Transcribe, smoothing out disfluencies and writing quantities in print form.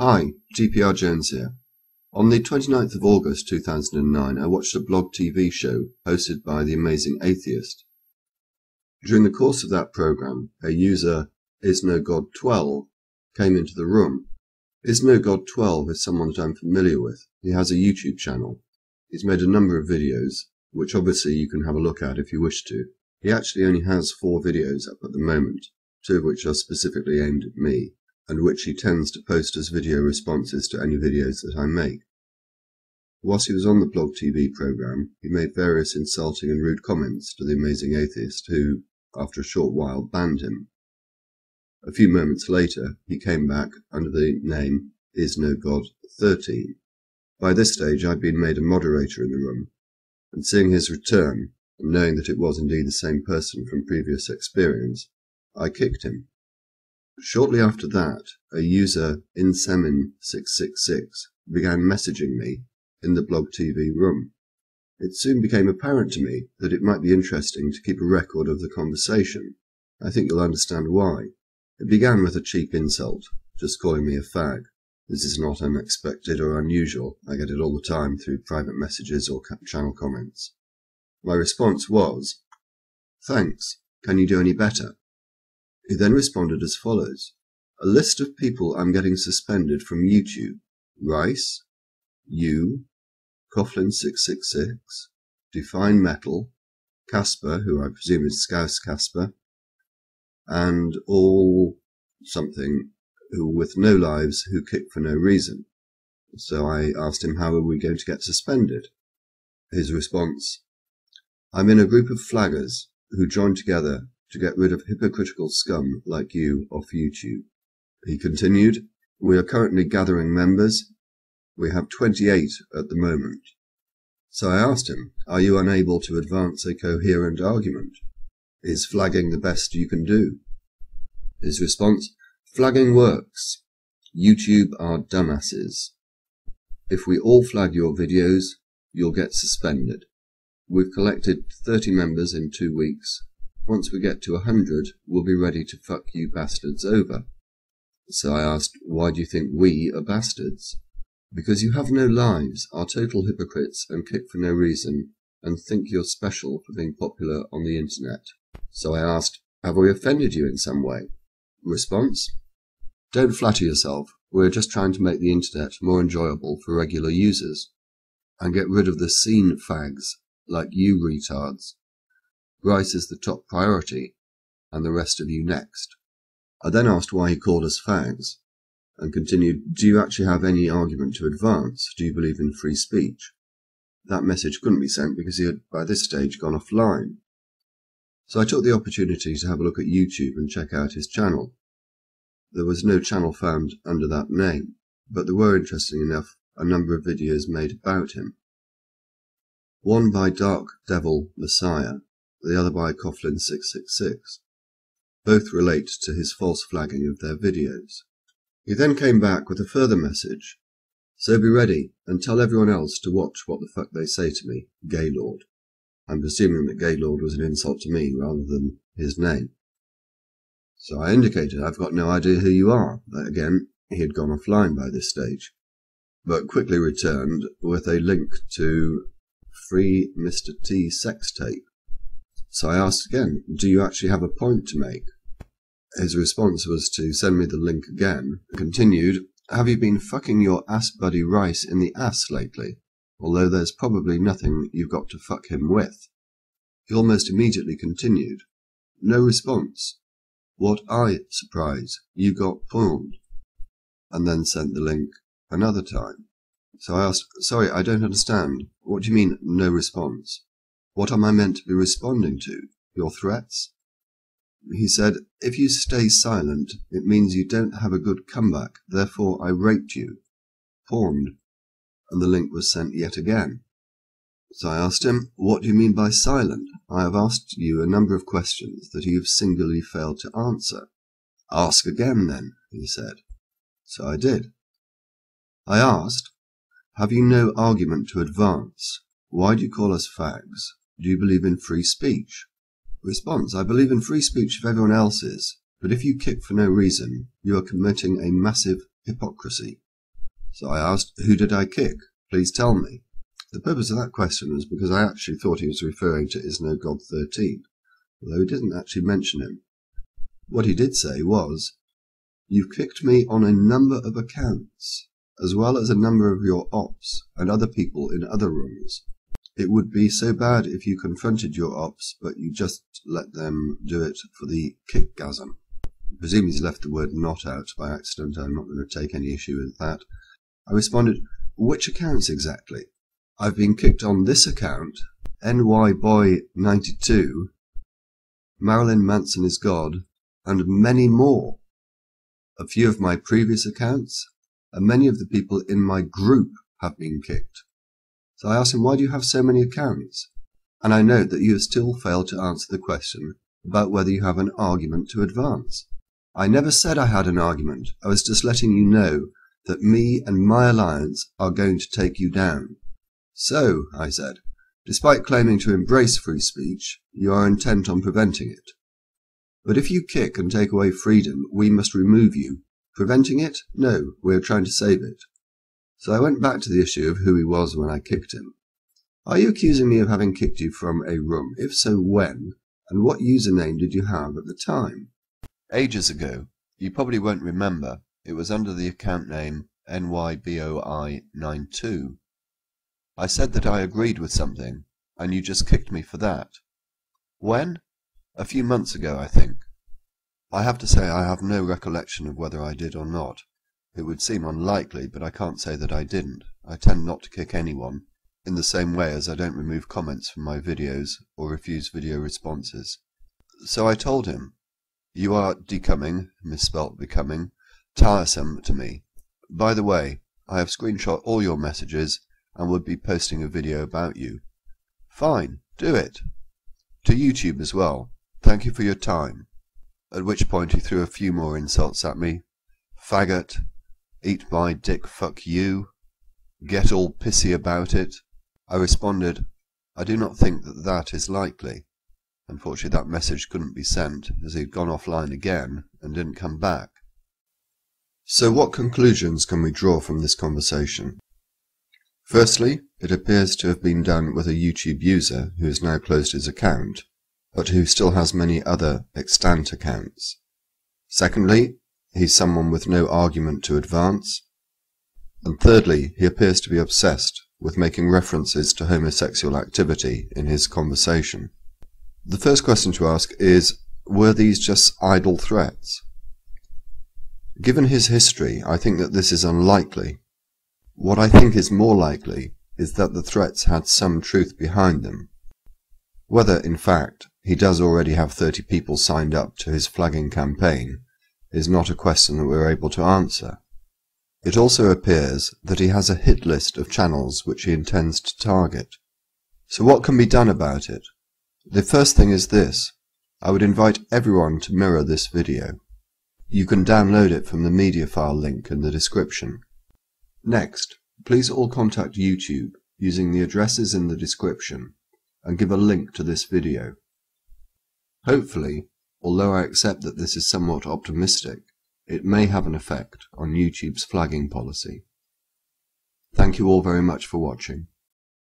Hi, dprjones here. On the 29th of August 2009, I watched a blog TV show hosted by the amazing atheist. During the course of that program, a user, IsNoGod12, came into the room. IsNoGod12 is someone that I'm familiar with. He has a YouTube channel. He's made a number of videos, which obviously you can have a look at if you wish to. He actually only has 4 videos up at the moment, 2 of which are specifically aimed at me, and which he tends to post as video responses to any videos that I make. Whilst he was on the blog TV program, he made various insulting and rude comments to the amazing atheist who, after a short while, banned him. A few moments later, he came back under the name IsNoGod13. By this stage, I'd been made a moderator in the room, and seeing his return, and knowing that it was indeed the same person from previous experience, I kicked him. Shortly after that, a user, insemin666, began messaging me in the blog TV room. It soon became apparent to me that it might be interesting to keep a record of the conversation. I think you'll understand why. It began with a cheap insult, just calling me a fag. This is not unexpected or unusual. I get it all the time through private messages or channel comments. My response was, "Thanks. Can you do any better?" He then responded as follows: "A list of people I'm getting suspended from YouTube: Rice, you, Coughlin666, Define Metal, Casper, who I presume is Scouse Casper, and all something who with no lives who kick for no reason." So I asked him, how are we going to get suspended? His response: "I'm in a group of flaggers who joined together to get rid of hypocritical scum like you off YouTube." He continued, "We are currently gathering members. We have 28 at the moment." So I asked him, are you unable to advance a coherent argument? Is flagging the best you can do? His response: "Flagging works. YouTube are dumbasses. If we all flag your videos, you'll get suspended. We've collected 30 members in 2 weeks. Once we get to 100, we'll be ready to fuck you bastards over." So I asked, why do you think we are bastards? "Because you have no lives, are total hypocrites and kick for no reason, and think you're special for being popular on the internet." So I asked, have we offended you in some way? Response: "Don't flatter yourself. We're just trying to make the internet more enjoyable for regular users, and get rid of the scene fags like you retards. Rice is the top priority, and the rest of you next." I then asked why he called us fags, and continued, do you actually have any argument to advance? Do you believe in free speech? That message couldn't be sent because he had by this stage gone offline. So I took the opportunity to have a look at YouTube and check out his channel. There was no channel found under that name, but there were, interesting enough, a number of videos made about him. One by Dark Devil Messiah, the other by Coughlin666. Both relate to his false flagging of their videos. He then came back with a further message: "So be ready and tell everyone else to watch what the fuck they say to me, Gaylord." I'm presuming that Gaylord was an insult to me rather than his name. So I indicated I've got no idea who you are. Again, he had gone offline by this stage, but quickly returned with a link to Free Mr. T sex tape. So I asked again, do you actually have a point to make? His response was to send me the link again, and continued, have you been fucking your ass buddy Rice in the ass lately? Although there's probably nothing you've got to fuck him with. He almost immediately continued, no response. What I surprise, you got pawned. And then sent the link another time. So I asked, sorry, I don't understand. What do you mean, no response? What am I meant to be responding to? Your threats? He said, if you stay silent, it means you don't have a good comeback, therefore I raped you. Pawned. And the link was sent yet again. So I asked him, what do you mean by silent? I have asked you a number of questions that you have singularly failed to answer. Ask again then, he said. So I did. I asked, have you no argument to advance? Why do you call us fags? Do you believe in free speech? Response: I believe in free speech if everyone else is, but if you kick for no reason, you are committing a massive hypocrisy. So I asked, "Who did I kick? Please tell me." The purpose of that question was because I actually thought he was referring to Is No God 13, although he didn't actually mention him. What he did say was, "You've kicked me on a number of accounts, as well as a number of your ops and other people in other rooms. It would be so bad if you confronted your ops, but you just let them do it for the kickgasm." I presume he's left the word "not" out by accident. I'm not going to take any issue with that. I responded, "Which accounts exactly? I've been kicked on this account, NYBoy92, Marilyn Manson is God, and many more. A few of my previous accounts, and many of the people in my group have been kicked." So I asked him, "Why do you have so many accounts?" And I note that you have still failed to answer the question about whether you have an argument to advance. I never said I had an argument. I was just letting you know that me and my alliance are going to take you down. "So," I said, "despite claiming to embrace free speech, you are intent on preventing it. But if you kick and take away freedom, we must remove you. Preventing it? No, we are trying to save it." So I went back to the issue of who he was when I kicked him. "Are you accusing me of having kicked you from a room? If so, when? And what username did you have at the time?" Ages ago. You probably won't remember. It was under the account name NYBoy92. I said that I agreed with something, and you just kicked me for that. When? A few months ago, I think. I have to say I have no recollection of whether I did or not. It would seem unlikely, but I can't say that I didn't. I tend not to kick anyone, in the same way as I don't remove comments from my videos or refuse video responses. So I told him, "You are becoming, misspelt becoming, tiresome to me. By the way, I have screenshot all your messages and would be posting a video about you." "Fine, do it. To YouTube as well. Thank you for your time." At which point he threw a few more insults at me. "Faggot, eat my dick, fuck you, get all pissy about it." I responded, "I do not think that that is likely." Unfortunately that message couldn't be sent, as he had gone offline again and didn't come back. So what conclusions can we draw from this conversation? Firstly, it appears to have been done with a YouTube user who has now closed his account, but who still has many other extant accounts. Secondly, he's someone with no argument to advance. And thirdly, he appears to be obsessed with making references to homosexual activity in his conversation. The first question to ask is, were these just idle threats? Given his history, I think that this is unlikely. What I think is more likely is that the threats had some truth behind them. Whether, in fact, he does already have 30 people signed up to his flagging campaign is not a question that we're able to answer. It also appears that he has a hit list of channels which he intends to target. So what can be done about it? The first thing is this. I would invite everyone to mirror this video. You can download it from the mediafire link in the description. Next, please all contact YouTube using the addresses in the description and give a link to this video. Hopefully, although I accept that this is somewhat optimistic, it may have an effect on YouTube's flagging policy. Thank you all very much for watching.